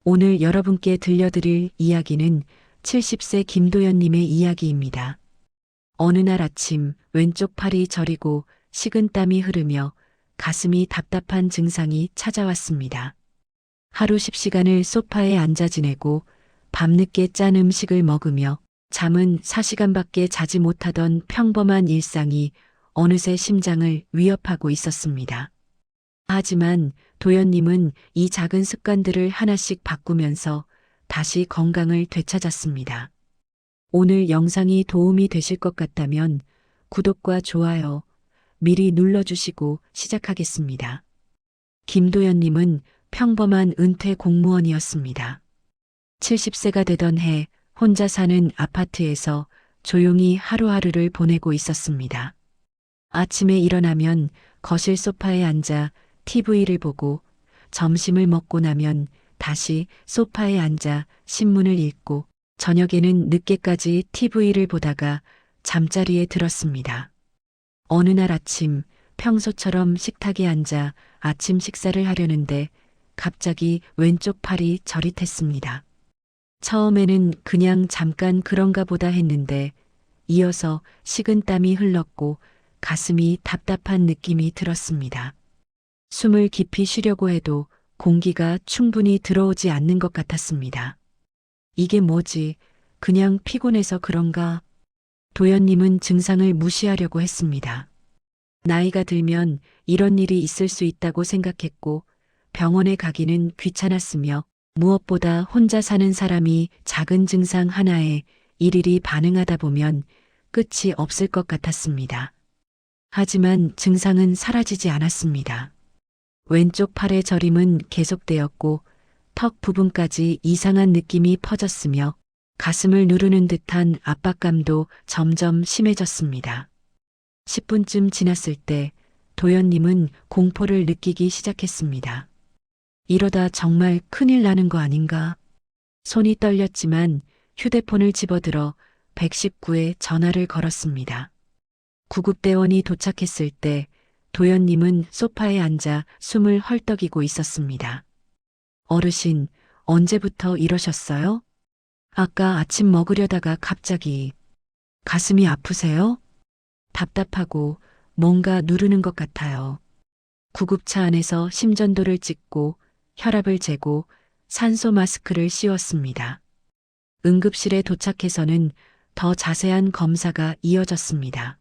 오늘 여러분께 들려드릴 이야기는 70세 김도연님의 이야기입니다. 어느 날 아침 왼쪽 팔이 저리고 식은땀이 흐르며 가슴이 답답한 증상이 찾아왔습니다. 하루 10시간을 소파에 앉아 지내고 밤늦게 짠 음식을 먹으며 잠은 4시간밖에 자지 못하던 평범한 일상이 어느새 심장을 위협하고 있었습니다. 하지만 도연님은 이 작은 습관들을 하나씩 바꾸면서 다시 건강을 되찾았습니다. 오늘 영상이 도움이 되실 것 같다면 구독과 좋아요 미리 눌러주시고 시작하겠습니다. 김도연님은 평범한 은퇴 공무원이었습니다. 70세가 되던 해 혼자 사는 아파트에서 조용히 하루하루를 보내고 있었습니다. 아침에 일어나면 거실 소파에 앉아 TV를 보고 점심을 먹고 나면 다시 소파에 앉아 신문을 읽고 저녁에는 늦게까지 TV를 보다가 잠자리에 들었습니다. 어느 날 아침 평소처럼 식탁에 앉아 아침 식사를 하려는데 갑자기 왼쪽 팔이 저릿했습니다. 처음에는 그냥 잠깐 그런가 보다 했는데 이어서 식은땀이 흘렀고 가슴이 답답한 느낌이 들었습니다. 숨을 깊이 쉬려고 해도 공기가 충분히 들어오지 않는 것 같았습니다. 이게 뭐지? 그냥 피곤해서 그런가? 도연님은 증상을 무시하려고 했습니다. 나이가 들면 이런 일이 있을 수 있다고 생각했고 병원에 가기는 귀찮았으며 무엇보다 혼자 사는 사람이 작은 증상 하나에 일일이 반응하다 보면 끝이 없을 것 같았습니다. 하지만 증상은 사라지지 않았습니다. 왼쪽 팔의 저림은 계속되었고 턱 부분까지 이상한 느낌이 퍼졌으며 가슴을 누르는 듯한 압박감도 점점 심해졌습니다. 10분쯤 지났을 때 도연님은 공포를 느끼기 시작했습니다. 이러다 정말 큰일 나는 거 아닌가? 손이 떨렸지만 휴대폰을 집어들어 119에 전화를 걸었습니다. 구급대원이 도착했을 때 도연님은 소파에 앉아 숨을 헐떡이고 있었습니다. 어르신, 언제부터 이러셨어요? 아까 아침 먹으려다가 갑자기. 가슴이 아프세요? 답답하고 뭔가 누르는 것 같아요. 구급차 안에서 심전도를 찍고 혈압을 재고 산소 마스크를 씌웠습니다. 응급실에 도착해서는 더 자세한 검사가 이어졌습니다.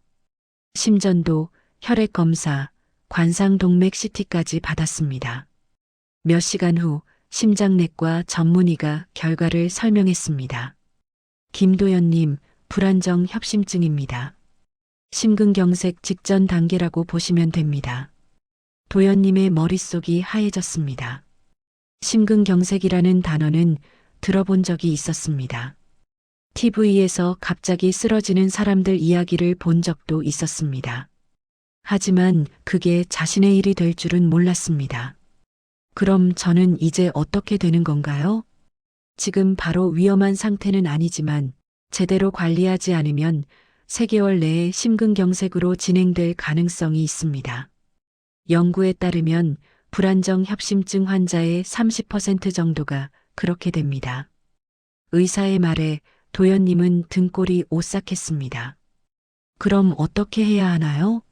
심전도, 혈액 검사, 관상동맥 CT까지 받았습니다. 몇 시간 후 심장내과 전문의가 결과를 설명했습니다. 김도연님, 불안정 협심증입니다. 심근경색 직전 단계라고 보시면 됩니다. 도연님의 머릿속이 하얘졌습니다. 심근경색이라는 단어는 들어본 적이 있었습니다. TV에서 갑자기 쓰러지는 사람들 이야기를 본 적도 있었습니다. 하지만 그게 자신의 일이 될 줄은 몰랐습니다. 그럼 저는 이제 어떻게 되는 건가요? 지금 바로 위험한 상태는 아니지만 제대로 관리하지 않으면 3개월 내에 심근경색으로 진행될 가능성이 있습니다. 연구에 따르면 불안정 협심증 환자의 30% 정도가 그렇게 됩니다. 의사의 말에 도연님은 등골이 오싹했습니다. 그럼 어떻게 해야 하나요?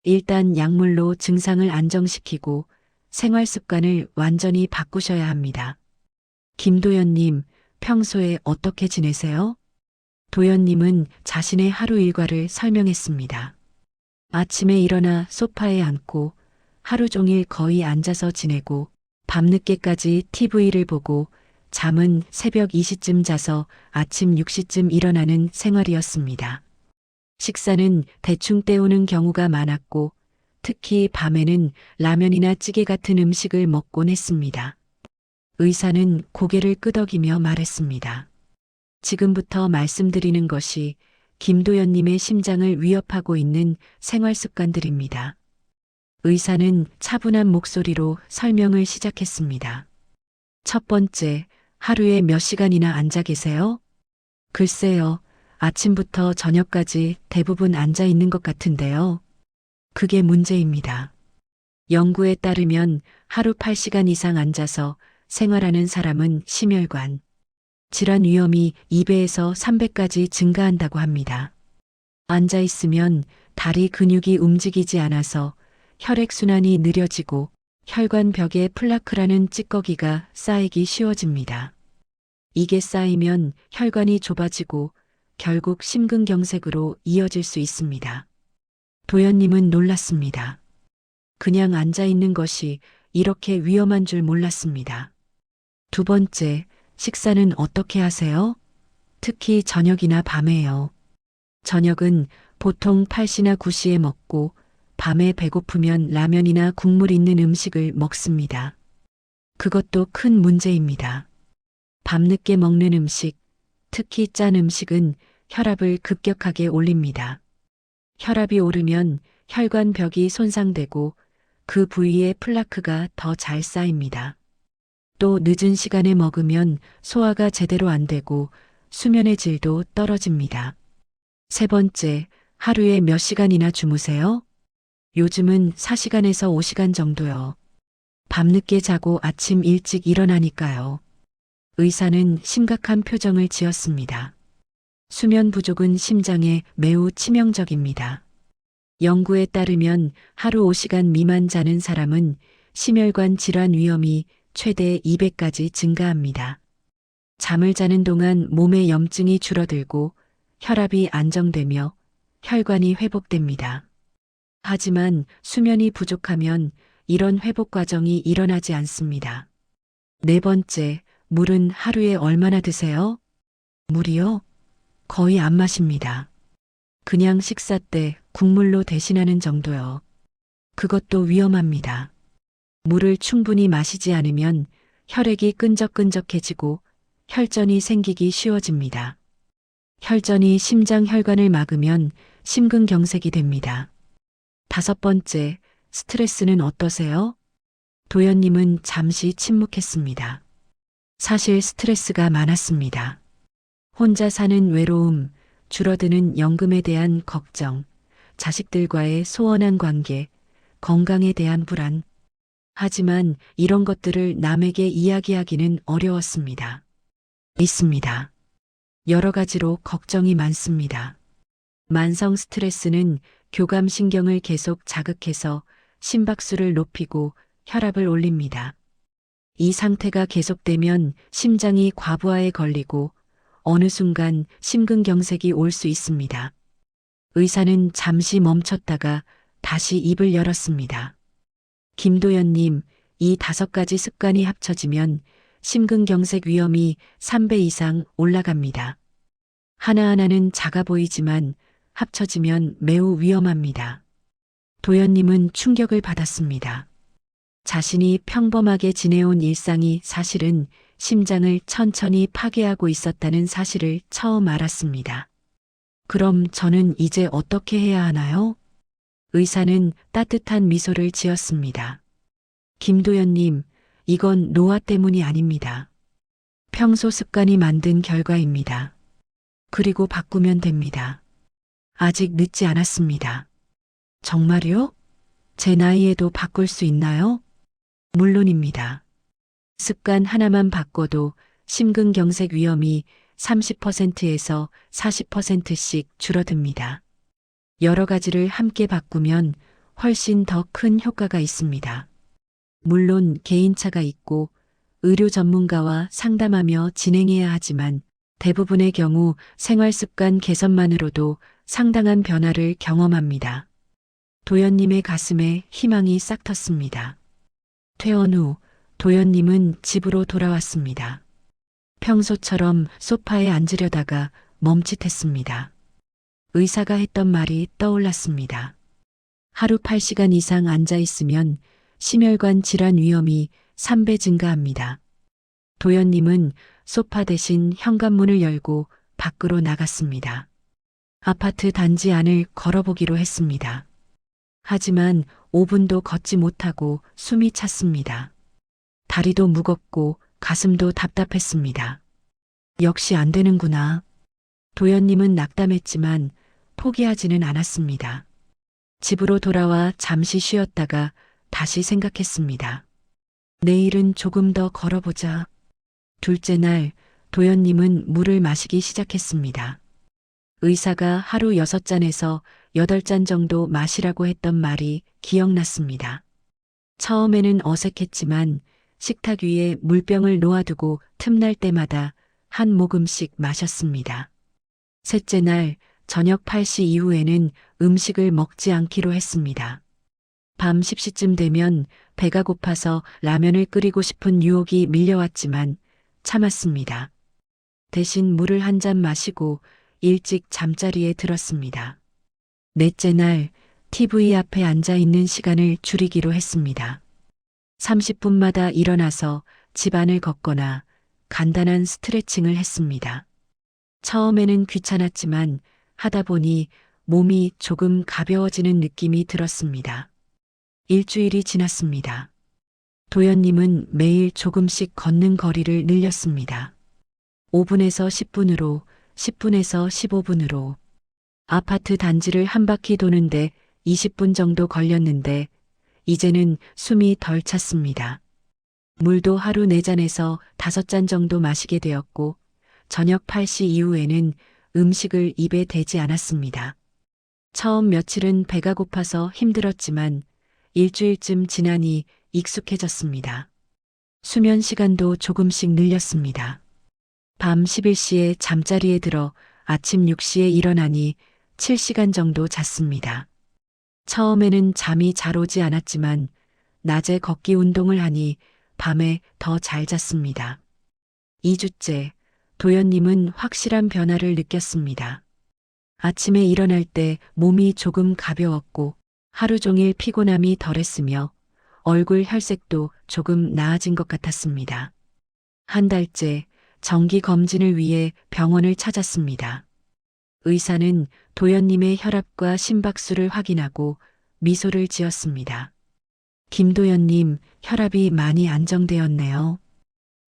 일단 약물로 증상을 안정시키고 생활 습관을 완전히 바꾸셔야 합니다. 김도연님, 평소에 어떻게 지내세요? 도연님은 자신의 하루 일과를 설명했습니다. 아침에 일어나 소파에 앉고 하루 종일 거의 앉아서 지내고 밤늦게까지 TV를 보고 잠은 새벽 2시쯤 자서 아침 6시쯤 일어나는 생활이었습니다. 식사는 대충 때우는 경우가 많았고 특히 밤에는 라면이나 찌개 같은 음식을 먹곤 했습니다. 의사는 고개를 끄덕이며 말했습니다. 지금부터 말씀드리는 것이 김도연님의 심장을 위협하고 있는 생활 습관들입니다. 의사는 차분한 목소리로 설명을 시작했습니다. 첫 번째, 하루에 몇 시간이나 앉아 계세요? 글쎄요, 아침부터 저녁까지 대부분 앉아 있는 것 같은데요. 그게 문제입니다. 연구에 따르면 하루 8시간 이상 앉아서 생활하는 사람은 심혈관 질환 위험이 2배에서 3배까지 증가한다고 합니다. 앉아 있으면 다리 근육이 움직이지 않아서 혈액순환이 느려지고 혈관 벽에 플라크라는 찌꺼기가 쌓이기 쉬워집니다. 이게 쌓이면 혈관이 좁아지고 결국 심근경색으로 이어질 수 있습니다. 도연님은 놀랐습니다. 그냥 앉아 있는 것이 이렇게 위험한 줄 몰랐습니다. 두 번째, 식사는 어떻게 하세요? 특히 저녁이나 밤에요. 저녁은 보통 8시나 9시에 먹고 밤에 배고프면 라면이나 국물 있는 음식을 먹습니다. 그것도 큰 문제입니다. 밤늦게 먹는 음식, 특히 짠 음식은 혈압을 급격하게 올립니다. 혈압이 오르면 혈관 벽이 손상되고 그 부위에 플라크가 더 잘 쌓입니다. 또 늦은 시간에 먹으면 소화가 제대로 안 되고 수면의 질도 떨어집니다. 세 번째, 하루에 몇 시간이나 주무세요? 요즘은 4시간에서 5시간 정도요. 밤늦게 자고 아침 일찍 일어나니까요. 의사는 심각한 표정을 지었습니다. 수면 부족은 심장에 매우 치명적입니다. 연구에 따르면 하루 5시간 미만 자는 사람은 심혈관 질환 위험이 최대 2배까지 증가합니다. 잠을 자는 동안 몸의 염증이 줄어들고 혈압이 안정되며 혈관이 회복됩니다. 하지만 수면이 부족하면 이런 회복 과정이 일어나지 않습니다. 네 번째, 물은 하루에 얼마나 드세요? 물이요? 거의 안 마십니다. 그냥 식사 때 국물로 대신하는 정도요. 그것도 위험합니다. 물을 충분히 마시지 않으면 혈액이 끈적끈적해지고 혈전이 생기기 쉬워집니다. 혈전이 심장 혈관을 막으면 심근경색이 됩니다. 다섯 번째, 스트레스는 어떠세요? 도연님은 잠시 침묵했습니다. 사실 스트레스가 많았습니다. 혼자 사는 외로움, 줄어드는 연금에 대한 걱정, 자식들과의 소원한 관계, 건강에 대한 불안. 하지만 이런 것들을 남에게 이야기하기는 어려웠습니다. 있습니다. 여러 가지로 걱정이 많습니다. 만성 스트레스는 교감신경을 계속 자극해서 심박수를 높이고 혈압을 올립니다. 이 상태가 계속되면 심장이 과부하에 걸리고 어느 순간 심근경색이 올 수 있습니다. 의사는 잠시 멈췄다가 다시 입을 열었습니다. 김도연님, 이 5가지 습관이 합쳐지면 심근경색 위험이 3배 이상 올라갑니다. 하나하나는 작아 보이지만 합쳐지면 매우 위험합니다. 도연님은 충격을 받았습니다. 자신이 평범하게 지내온 일상이 사실은 심장을 천천히 파괴하고 있었다는 사실을 처음 알았습니다. 그럼 저는 이제 어떻게 해야 하나요? 의사는 따뜻한 미소를 지었습니다. 김도연님, 이건 노화 때문이 아닙니다. 평소 습관이 만든 결과입니다. 그리고 바꾸면 됩니다. 아직 늦지 않았습니다. 정말요? 제 나이에도 바꿀 수 있나요? 물론입니다. 습관 하나만 바꿔도 심근경색 위험이 30%에서 40%씩 줄어듭니다. 여러 가지를 함께 바꾸면 훨씬 더 큰 효과가 있습니다. 물론 개인차가 있고 의료 전문가와 상담하며 진행해야 하지만 대부분의 경우 생활습관 개선만으로도 상당한 변화를 경험합니다. 도연님의 가슴에 희망이 싹 텄습니다. 퇴원 후 도연님은 집으로 돌아왔습니다. 평소처럼 소파에 앉으려다가 멈칫했습니다. 의사가 했던 말이 떠올랐습니다. 하루 8시간 이상 앉아 있으면 심혈관 질환 위험이 3배 증가합니다. 도연님은 소파 대신 현관문을 열고 밖으로 나갔습니다. 아파트 단지 안을 걸어보기로 했습니다. 하지만 5분도 걷지 못하고 숨이 찼습니다. 다리도 무겁고 가슴도 답답했습니다. 역시 안 되는구나. 도연님은 낙담했지만 포기하지는 않았습니다. 집으로 돌아와 잠시 쉬었다가 다시 생각했습니다. 내일은 조금 더 걸어보자. 둘째 날, 도연님은 물을 마시기 시작했습니다. 의사가 하루 6잔에서 8잔 정도 마시라고 했던 말이 기억났습니다. 처음에는 어색했지만 식탁 위에 물병을 놓아두고 틈날 때마다 한 모금씩 마셨습니다. 셋째 날, 저녁 8시 이후에는 음식을 먹지 않기로 했습니다. 밤 10시쯤 되면 배가 고파서 라면을 끓이고 싶은 유혹이 밀려왔지만 참았습니다. 대신 물을 한 잔 마시고 일찍 잠자리에 들었습니다. 넷째 날, TV 앞에 앉아 있는 시간을 줄이기로 했습니다. 30분마다 일어나서 집안을 걷거나 간단한 스트레칭을 했습니다. 처음에는 귀찮았지만 하다 보니 몸이 조금 가벼워지는 느낌이 들었습니다. 일주일이 지났습니다. 도연님은 매일 조금씩 걷는 거리를 늘렸습니다. 5분에서 10분으로, 10분에서 15분으로. 아파트 단지를 한 바퀴 도는데 20분 정도 걸렸는데 이제는 숨이 덜 찼습니다. 물도 하루 4잔에서 5잔 정도 마시게 되었고 저녁 8시 이후에는 음식을 입에 대지 않았습니다. 처음 며칠은 배가 고파서 힘들었지만 일주일쯤 지나니 익숙해졌습니다. 수면 시간도 조금씩 늘렸습니다. 밤 11시에 잠자리에 들어 아침 6시에 일어나니 7시간 정도 잤습니다. 처음에는 잠이 잘 오지 않았지만 낮에 걷기 운동을 하니 밤에 더 잘 잤습니다. 2주째, 도연님은 확실한 변화를 느꼈습니다. 아침에 일어날 때 몸이 조금 가벼웠고 하루 종일 피곤함이 덜했으며 얼굴 혈색도 조금 나아진 것 같았습니다. 한 달째 정기 검진을 위해 병원을 찾았습니다. 의사는 도연님의 혈압과 심박수를 확인하고 미소를 지었습니다. 김도연님, 혈압이 많이 안정되었네요.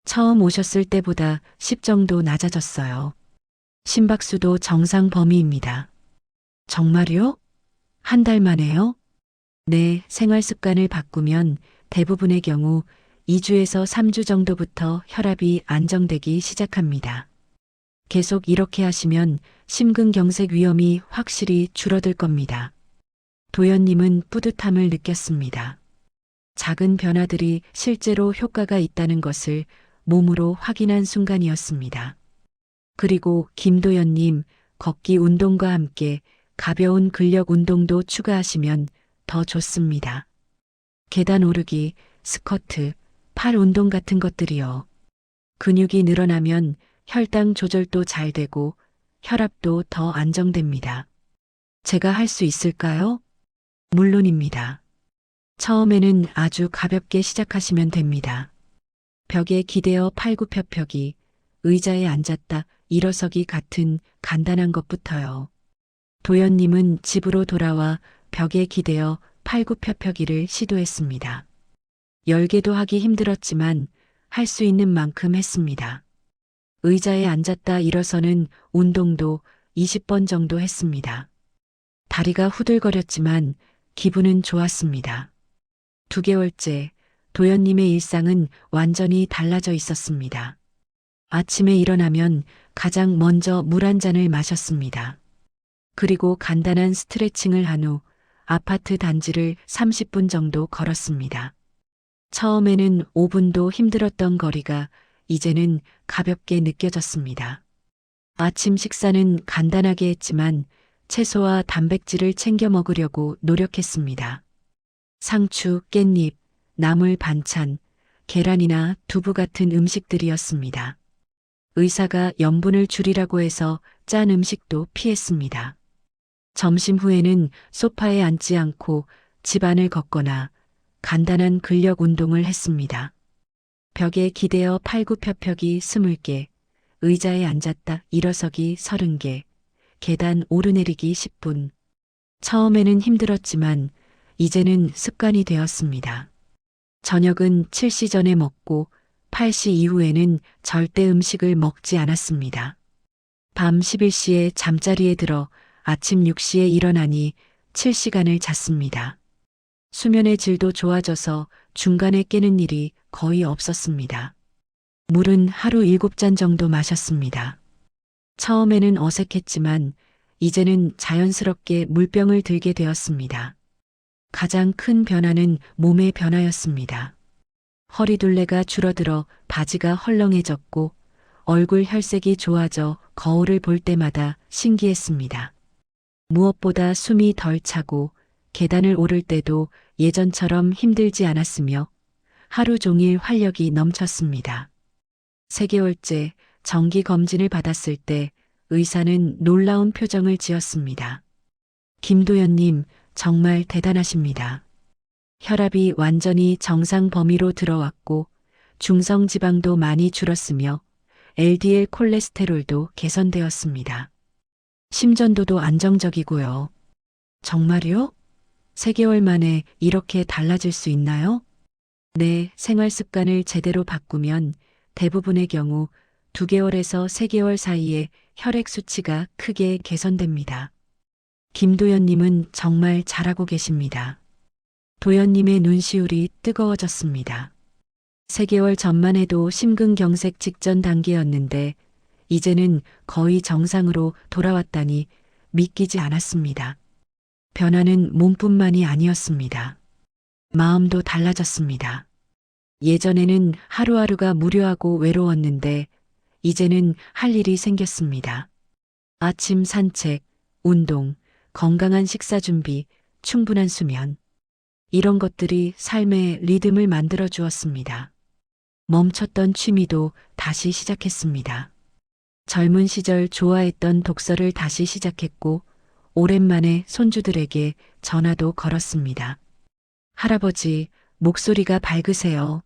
처음 오셨을 때보다 10 정도 낮아졌어요. 심박수도 정상 범위입니다. 정말요? 한 달 만에요? 네, 생활 습관을 바꾸면 대부분의 경우 2주에서 3주 정도부터 혈압이 안정되기 시작합니다. 계속 이렇게 하시면 심근경색 위험이 확실히 줄어들 겁니다. 도연님은 뿌듯함을 느꼈습니다. 작은 변화들이 실제로 효과가 있다는 것을 몸으로 확인한 순간이었습니다. 그리고 김도연님, 걷기 운동과 함께 가벼운 근력 운동도 추가하시면 더 좋습니다. 계단 오르기, 스쿼트, 팔 운동 같은 것들이요. 근육이 늘어나면 혈당 조절도 잘 되고 혈압도 더 안정됩니다. 제가 할 수 있을까요? 물론입니다. 처음에는 아주 가볍게 시작하시면 됩니다. 벽에 기대어 팔굽혀펴기, 의자에 앉았다 일어서기 같은 간단한 것부터요. 도연님은 집으로 돌아와 벽에 기대어 팔굽혀펴기를 시도했습니다. 10개도 하기 힘들었지만 할 수 있는 만큼 했습니다. 의자에 앉았다 일어서는 운동도 20번 정도 했습니다. 다리가 후들거렸지만 기분은 좋았습니다. 2개월째 도연님의 일상은 완전히 달라져 있었습니다. 아침에 일어나면 가장 먼저 물 한 잔을 마셨습니다. 그리고 간단한 스트레칭을 한 후 아파트 단지를 30분 정도 걸었습니다. 처음에는 5분도 힘들었던 거리가 이제는 가볍게 느껴졌습니다. 아침 식사는 간단하게 했지만 채소와 단백질을 챙겨 먹으려고 노력했습니다. 상추, 깻잎, 나물 반찬, 계란이나 두부 같은 음식들이었습니다. 의사가 염분을 줄이라고 해서 짠 음식도 피했습니다. 점심 후에는 소파에 앉지 않고 집안을 걷거나 간단한 근력 운동을 했습니다. 벽에 기대어 팔굽혀펴기 20개, 의자에 앉았다 일어서기 30개, 계단 오르내리기 10분. 처음에는 힘들었지만 이제는 습관이 되었습니다. 저녁은 7시 전에 먹고 8시 이후에는 절대 음식을 먹지 않았습니다. 밤 11시에 잠자리에 들어 아침 6시에 일어나니 7시간을 잤습니다. 수면의 질도 좋아져서 중간에 깨는 일이 거의 없었습니다. 물은 하루 7잔 정도 마셨습니다. 처음에는 어색했지만 이제는 자연스럽게 물병을 들게 되었습니다. 가장 큰 변화는 몸의 변화였습니다. 허리둘레가 줄어들어 바지가 헐렁해졌고 얼굴 혈색이 좋아져 거울을 볼 때마다 신기했습니다. 무엇보다 숨이 덜 차고 계단을 오를 때도 예전처럼 힘들지 않았으며 하루 종일 활력이 넘쳤습니다. 3개월째 정기 검진을 받았을 때 의사는 놀라운 표정을 지었습니다. 김도연님, 정말 대단하십니다. 혈압이 완전히 정상 범위로 들어왔고 중성지방도 많이 줄었으며 LDL 콜레스테롤도 개선되었습니다. 심전도도 안정적이고요. 정말요? 3개월 만에 이렇게 달라질 수 있나요? 네, 생활 습관을 제대로 바꾸면 대부분의 경우 2개월에서 3개월 사이에 혈액 수치가 크게 개선됩니다. 김도연님은 정말 잘하고 계십니다. 도연님의 눈시울이 뜨거워졌습니다. 3개월 전만 해도 심근경색 직전 단계였는데 이제는 거의 정상으로 돌아왔다니 믿기지 않았습니다. 변화는 몸뿐만이 아니었습니다. 마음도 달라졌습니다. 예전에는 하루하루가 무료하고 외로웠는데 이제는 할 일이 생겼습니다. 아침 산책, 운동, 건강한 식사 준비, 충분한 수면. 이런 것들이 삶의 리듬을 만들어 주었습니다. 멈췄던 취미도 다시 시작했습니다. 젊은 시절 좋아했던 독서를 다시 시작했고 오랜만에 손주들에게 전화도 걸었습니다. 할아버지, 목소리가 밝으세요.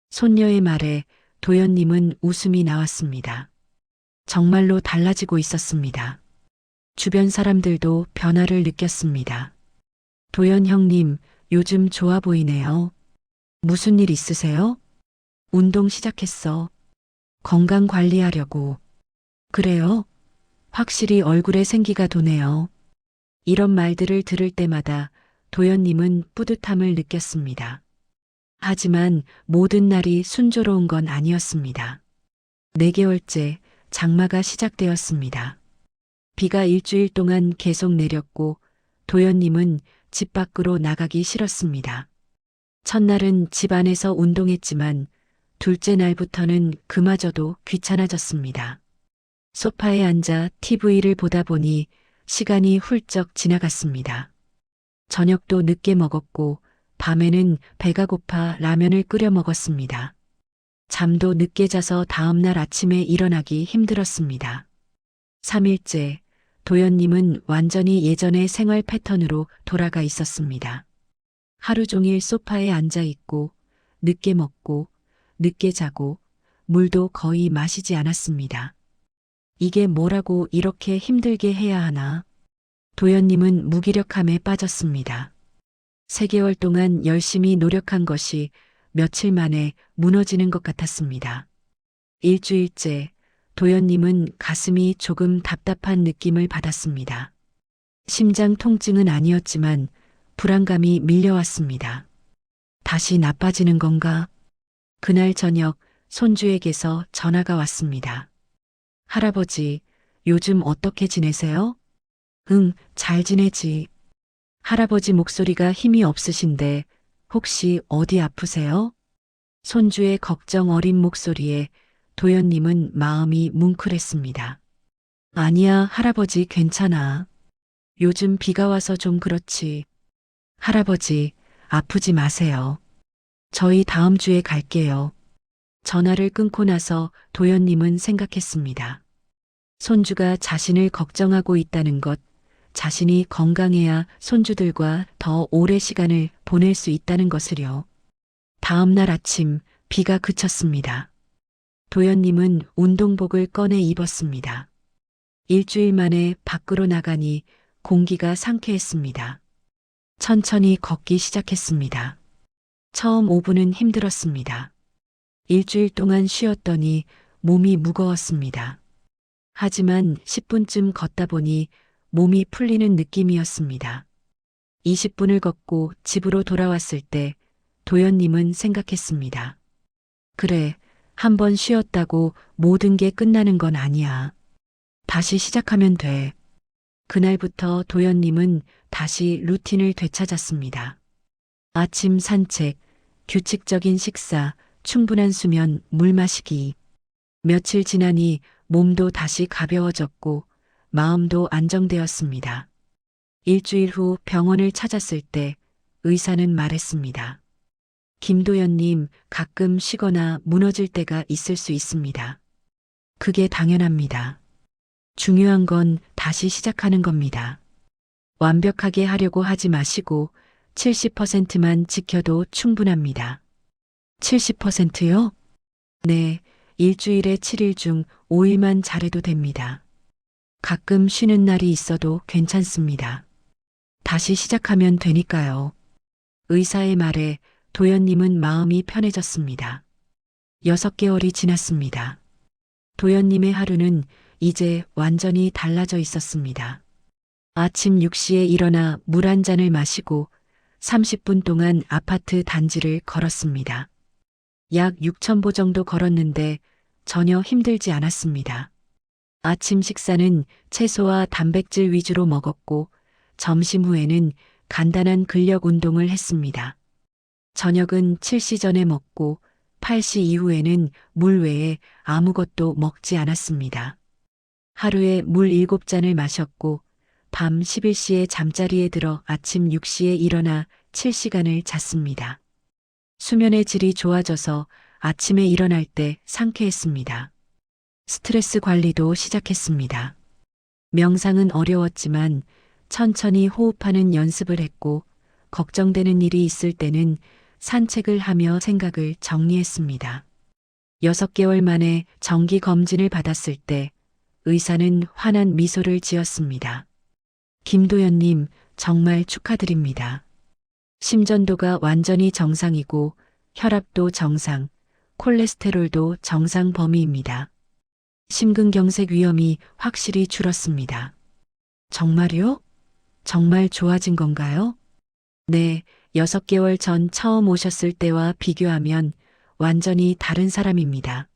손녀의 말에 도연님은 웃음이 나왔습니다. 정말로 달라지고 있었습니다. 주변 사람들도 변화를 느꼈습니다. 도연 형님, 요즘 좋아 보이네요. 무슨 일 있으세요? 운동 시작했어. 건강 관리하려고. 그래요? 확실히 얼굴에 생기가 도네요. 이런 말들을 들을 때마다 도연님은 뿌듯함을 느꼈습니다. 하지만 모든 날이 순조로운 건 아니었습니다. 4개월째 장마가 시작되었습니다. 비가 일주일 동안 계속 내렸고 도연님은 집 밖으로 나가기 싫었습니다. 첫날은 집 안에서 운동했지만 둘째 날부터는 그마저도 귀찮아졌습니다. 소파에 앉아 TV를 보다 보니 시간이 훌쩍 지나갔습니다. 저녁도 늦게 먹었고 밤에는 배가 고파 라면을 끓여 먹었습니다. 잠도 늦게 자서 다음날 아침에 일어나기 힘들었습니다. 3일째, 도연님은 완전히 예전의 생활 패턴으로 돌아가 있었습니다. 하루 종일 소파에 앉아 있고, 늦게 먹고, 늦게 자고, 물도 거의 마시지 않았습니다. 이게 뭐라고 이렇게 힘들게 해야 하나? 도연님은 무기력함에 빠졌습니다. 3개월 동안 열심히 노력한 것이 며칠 만에 무너지는 것 같았습니다. 일주일째, 도연님은 가슴이 조금 답답한 느낌을 받았습니다. 심장 통증은 아니었지만 불안감이 밀려왔습니다. 다시 나빠지는 건가? 그날 저녁 손주에게서 전화가 왔습니다. 할아버지, 요즘 어떻게 지내세요? 응, 잘 지내지. 할아버지 목소리가 힘이 없으신데 혹시 어디 아프세요? 손주의 걱정 어린 목소리에 도연님은 마음이 뭉클했습니다. 아니야, 할아버지 괜찮아. 요즘 비가 와서 좀 그렇지. 할아버지, 아프지 마세요. 저희 다음 주에 갈게요. 전화를 끊고 나서 도연님은 생각했습니다. 손주가 자신을 걱정하고 있다는 것, 자신이 건강해야 손주들과 더 오래 시간을 보낼 수 있다는 것을요. 다음 날 아침 비가 그쳤습니다. 도연님은 운동복을 꺼내 입었습니다. 일주일 만에 밖으로 나가니 공기가 상쾌했습니다. 천천히 걷기 시작했습니다. 처음 5분은 힘들었습니다. 일주일 동안 쉬었더니 몸이 무거웠습니다. 하지만 10분쯤 걷다 보니 몸이 풀리는 느낌이었습니다. 20분을 걷고 집으로 돌아왔을 때 도연님은 생각했습니다. 그래, 한번 쉬었다고 모든 게 끝나는 건 아니야. 다시 시작하면 돼. 그날부터 도연님은 다시 루틴을 되찾았습니다. 아침 산책, 규칙적인 식사, 충분한 수면, 물 마시기. 며칠 지나니 몸도 다시 가벼워졌고 마음도 안정되었습니다. 일주일 후 병원을 찾았을 때 의사는 말했습니다. 김도연님, 가끔 쉬거나 무너질 때가 있을 수 있습니다. 그게 당연합니다. 중요한 건 다시 시작하는 겁니다. 완벽하게 하려고 하지 마시고 70%만 지켜도 충분합니다. 70%요? 네, 일주일에 7일 중 5일만 잘해도 됩니다. 가끔 쉬는 날이 있어도 괜찮습니다. 다시 시작하면 되니까요. 의사의 말에 도연님은 마음이 편해졌습니다. 6개월이 지났습니다. 도연님의 하루는 이제 완전히 달라져 있었습니다. 아침 6시에 일어나 물 한 잔을 마시고 30분 동안 아파트 단지를 걸었습니다. 약 6,000보 정도 걸었는데 전혀 힘들지 않았습니다. 아침 식사는 채소와 단백질 위주로 먹었고 점심 후에는 간단한 근력 운동을 했습니다. 저녁은 7시 전에 먹고 8시 이후에는 물 외에 아무것도 먹지 않았습니다. 하루에 물 7잔을 마셨고 밤 11시에 잠자리에 들어 아침 6시에 일어나 7시간을 잤습니다. 수면의 질이 좋아져서 아침에 일어날 때 상쾌했습니다. 스트레스 관리도 시작했습니다. 명상은 어려웠지만 천천히 호흡하는 연습을 했고 걱정되는 일이 있을 때는 산책을 하며 생각을 정리했습니다. 6개월 만에 정기 검진을 받았을 때 의사는 환한 미소를 지었습니다. 김도연님, 정말 축하드립니다. 심전도가 완전히 정상이고 혈압도 정상, 콜레스테롤도 정상 범위입니다. 심근경색 위험이 확실히 줄었습니다. 정말요? 정말 좋아진 건가요? 네, 6개월 전 처음 오셨을 때와 비교하면 완전히 다른 사람입니다.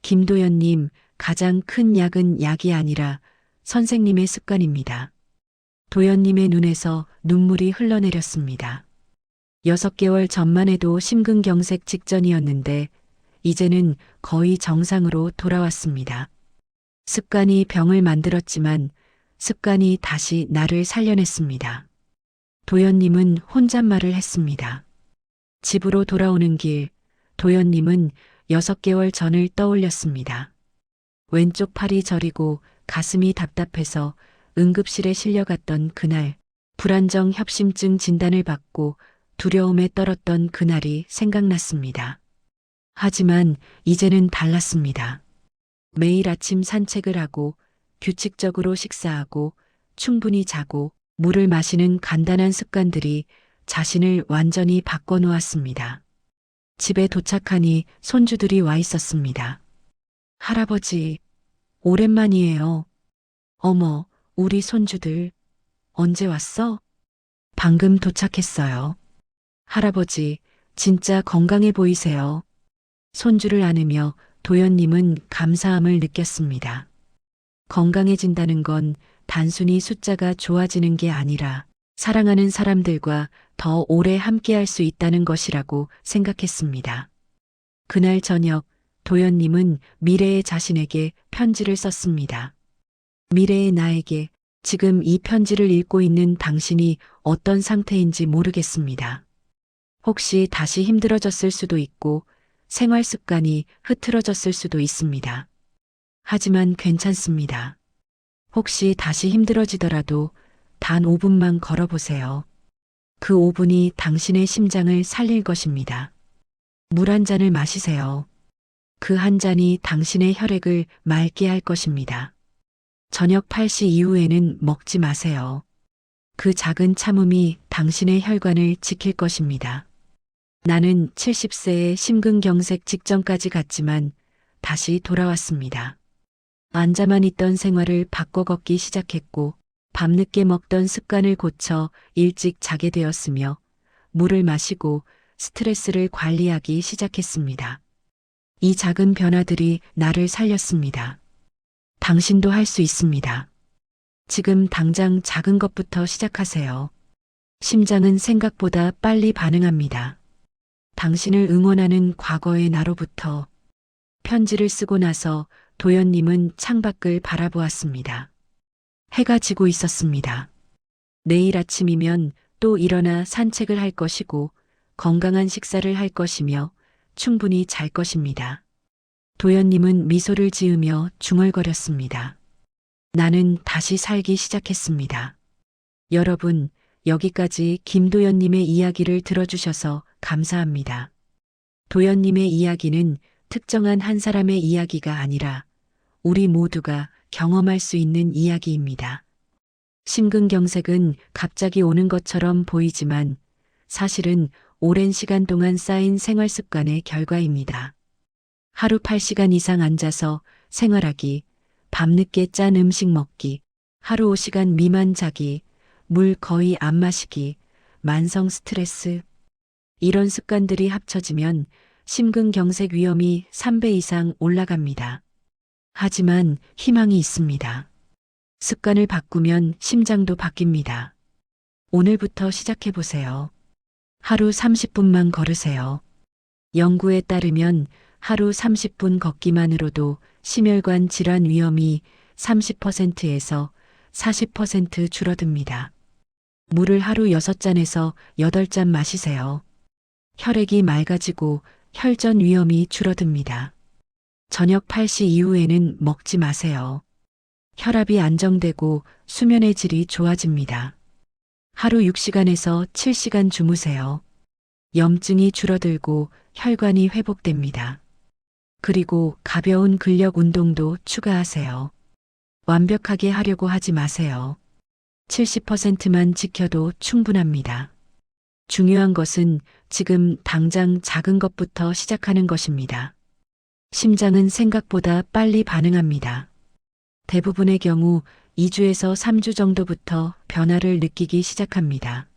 김도연님, 가장 큰 약은 약이 아니라 선생님의 습관입니다. 도연님의 눈에서 눈물이 흘러내렸습니다. 6개월 전만 해도 심근경색 직전이었는데 이제는 거의 정상으로 돌아왔습니다. 습관이 병을 만들었지만 습관이 다시 나를 살려냈습니다. 도연님은 혼잣말을 했습니다. 집으로 돌아오는 길, 도연님은 6개월 전을 떠올렸습니다. 왼쪽 팔이 저리고 가슴이 답답해서 응급실에 실려갔던 그날, 불안정 협심증 진단을 받고 두려움에 떨었던 그날이 생각났습니다. 하지만 이제는 달랐습니다. 매일 아침 산책을 하고 규칙적으로 식사하고 충분히 자고 물을 마시는 간단한 습관들이 자신을 완전히 바꿔놓았습니다. 집에 도착하니 손주들이 와 있었습니다. 할아버지, 오랜만이에요. 어머, 우리 손주들, 언제 왔어? 방금 도착했어요. 할아버지, 진짜 건강해 보이세요. 손주를 안으며 도연님은 감사함을 느꼈습니다. 건강해진다는 건 단순히 숫자가 좋아지는 게 아니라 사랑하는 사람들과 더 오래 함께할 수 있다는 것이라고 생각했습니다. 그날 저녁 도연님은 미래의 자신에게 편지를 썼습니다. 미래의 나에게 지금 이 편지를 읽고 있는 당신이 어떤 상태인지 모르겠습니다. 혹시 다시 힘들어졌을 수도 있고 생활 습관이 흐트러졌을 수도 있습니다. 하지만 괜찮습니다. 혹시 다시 힘들어지더라도 단 5분만 걸어보세요. 그 5분이 당신의 심장을 살릴 것입니다. 물 한 잔을 마시세요. 그 한 잔이 당신의 혈액을 맑게 할 것입니다. 저녁 8시 이후에는 먹지 마세요. 그 작은 참음이 당신의 혈관을 지킬 것입니다. 나는 70세의 심근경색 직전까지 갔지만 다시 돌아왔습니다. 앉아만 있던 생활을 바꿔 걷기 시작했고 밤늦게 먹던 습관을 고쳐 일찍 자게 되었으며 물을 마시고 스트레스를 관리하기 시작했습니다. 이 작은 변화들이 나를 살렸습니다. 당신도 할 수 있습니다. 지금 당장 작은 것부터 시작하세요. 심장은 생각보다 빨리 반응합니다. 당신을 응원하는 과거의 나로부터 편지를 쓰고 나서 도연님은 창밖을 바라보았습니다. 해가 지고 있었습니다. 내일 아침이면 또 일어나 산책을 할 것이고 건강한 식사를 할 것이며 충분히 잘 것입니다. 도연님은 미소를 지으며 중얼거렸습니다. 나는 다시 살기 시작했습니다. 여러분, 여기까지 김도연님의 이야기를 들어주셔서 감사합니다. 도연님의 이야기는 특정한 한 사람의 이야기가 아니라 우리 모두가 경험할 수 있는 이야기입니다. 심근경색은 갑자기 오는 것처럼 보이지만 사실은 오랜 시간 동안 쌓인 생활 습관의 결과입니다. 하루 8시간 이상 앉아서 생활하기, 밤늦게 짠 음식 먹기, 하루 5시간 미만 자기, 물 거의 안 마시기, 만성 스트레스. 이런 습관들이 합쳐지면 심근경색 위험이 3배 이상 올라갑니다. 하지만 희망이 있습니다. 습관을 바꾸면 심장도 바뀝니다. 오늘부터 시작해보세요. 하루 30분만 걸으세요. 연구에 따르면 하루 30분 걷기만으로도 심혈관 질환 위험이 30%에서 40% 줄어듭니다. 물을 하루 6잔에서 8잔 마시세요. 혈액이 맑아지고 혈전 위험이 줄어듭니다. 저녁 8시 이후에는 먹지 마세요. 혈압이 안정되고 수면의 질이 좋아집니다. 하루 6시간에서 7시간 주무세요. 염증이 줄어들고 혈관이 회복됩니다. 그리고 가벼운 근력 운동도 추가하세요. 완벽하게 하려고 하지 마세요. 70%만 지켜도 충분합니다. 중요한 것은 지금 당장 작은 것부터 시작하는 것입니다. 심장은 생각보다 빨리 반응합니다. 대부분의 경우 2주에서 3주 정도부터 변화를 느끼기 시작합니다.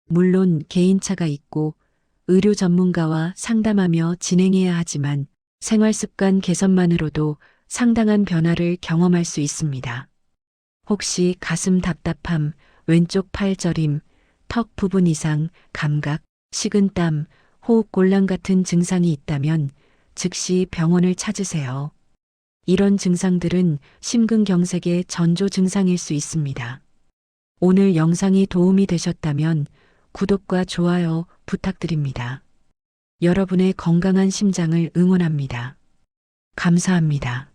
물론 개인차가 있고 의료 전문가와 상담하며 진행해야 하지만 생활 습관 개선만으로도 상당한 변화를 경험할 수 있습니다. 혹시 가슴 답답함, 왼쪽 팔 저림, 턱 부분 이상, 감각, 식은땀, 호흡 곤란 같은 증상이 있다면 즉시 병원을 찾으세요. 이런 증상들은 심근경색의 전조 증상일 수 있습니다. 오늘 영상이 도움이 되셨다면 구독과 좋아요 부탁드립니다. 여러분의 건강한 심장을 응원합니다. 감사합니다.